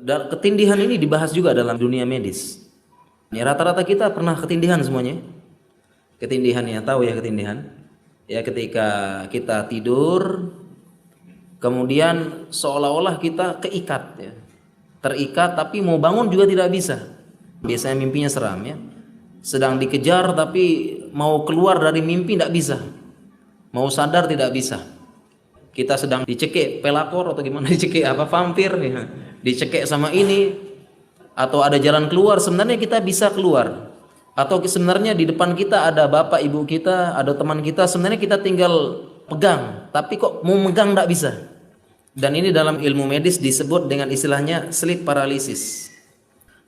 Dan ketindihan ini dibahas juga dalam dunia medis. Ya, rata-rata kita pernah ketindihan semuanya. Ketindihan ya, tahu ya ketindihan? Ya, ketika kita tidur, kemudian seolah-olah kita keikat ya. Terikat tapi mau bangun juga tidak bisa. Biasanya mimpinya seram ya. Sedang dikejar tapi mau keluar dari mimpi tidak bisa. Mau sadar tidak bisa. Kita sedang dicekik pelakor atau gimana, dicekik apa vampir ya. Dicekik sama ini, atau ada jalan keluar, sebenarnya kita bisa keluar. Atau sebenarnya di depan kita ada bapak ibu kita, ada teman kita, sebenarnya kita tinggal pegang, tapi kok mau megang tidak bisa. Dan ini dalam ilmu medis disebut dengan istilahnya sleep paralysis.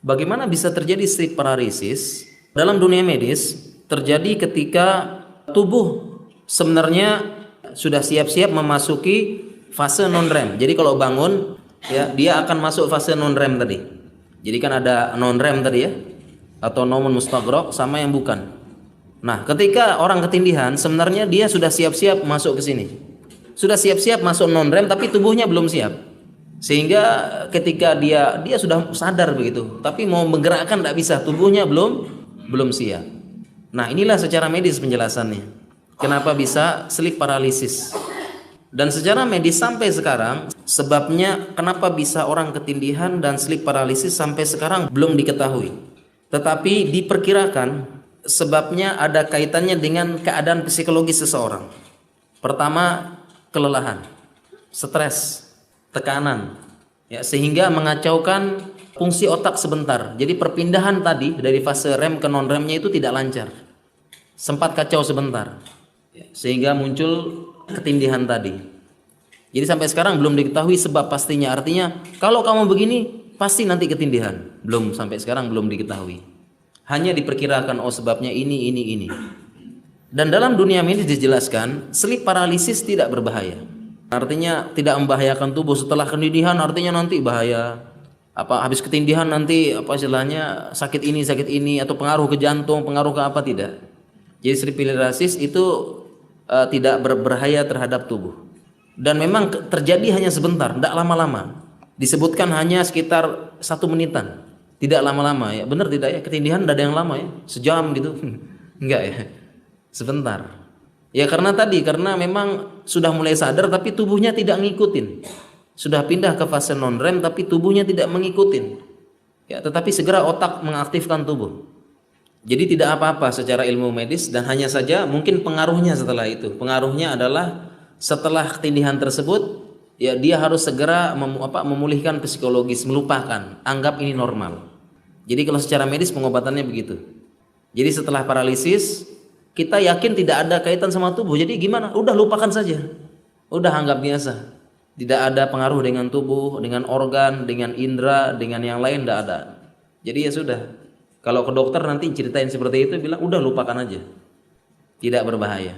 Bagaimana bisa terjadi sleep paralysis? Dalam dunia medis terjadi ketika tubuh sebenarnya sudah siap-siap memasuki fase non REM. Jadi kalau bangun ya, dia akan masuk fase non REM tadi. Jadi kan ada non REM tadi ya, atau nomun mustaghraq sama yang bukan. Nah, ketika orang ketindihan sebenarnya dia sudah siap-siap masuk ke sini. Sudah siap-siap masuk non REM tapi tubuhnya belum siap. Sehingga ketika dia sudah sadar begitu, tapi mau menggerakkan tidak bisa, tubuhnya belum siap. Nah, inilah secara medis penjelasannya. Kenapa bisa sleep paralysis? Dan secara medis sampai sekarang sebabnya kenapa bisa orang ketindihan dan sleep paralysis sampai sekarang belum diketahui. Tetapi diperkirakan sebabnya ada kaitannya dengan keadaan psikologis seseorang. Pertama, kelelahan, stres, tekanan, ya, sehingga mengacaukan fungsi otak sebentar. Jadi perpindahan tadi dari fase REM ke non REM-nya itu tidak lancar, sempat kacau sebentar, ya, sehingga muncul ketindihan tadi. Jadi sampai sekarang belum diketahui sebab pastinya. Artinya kalau kamu begini pasti nanti ketindihan. Sampai sekarang belum diketahui. Hanya diperkirakan sebabnya ini. Dan dalam dunia medis dijelaskan sleep paralysis tidak berbahaya. Artinya tidak membahayakan tubuh setelah ketindihan, artinya nanti bahaya. Habis ketindihan nanti istilahnya sakit ini atau pengaruh ke jantung, pengaruh ke apa, tidak. Jadi sleep paralysis itu tidak berbahaya terhadap tubuh. Dan memang terjadi hanya sebentar, tidak lama-lama. Disebutkan hanya sekitar 1 menitan, tidak lama-lama ya. Benar tidak ya? Ketindihan tidak ada yang lama ya, sejam gitu. Enggak ya, sebentar. Ya karena memang sudah mulai sadar tapi tubuhnya tidak ngikutin. Sudah pindah ke fase non REM tapi tubuhnya tidak mengikutin. Ya, tetapi segera otak mengaktifkan tubuh. Jadi tidak apa-apa secara ilmu medis, dan hanya saja mungkin pengaruhnya setelah itu. Pengaruhnya adalah setelah ketindihan tersebut, ya dia harus segera memulihkan psikologis, melupakan, anggap ini normal. Jadi kalau secara medis pengobatannya begitu. Jadi setelah paralisis kita yakin tidak ada kaitan sama tubuh. Jadi gimana? Udah lupakan saja. Udah anggap biasa. Tidak ada pengaruh dengan tubuh, dengan organ, dengan indera, dengan yang lain, tidak ada. Jadi ya sudah. Kalau ke dokter nanti ceritain seperti itu, bilang udah lupakan aja. Tidak berbahaya.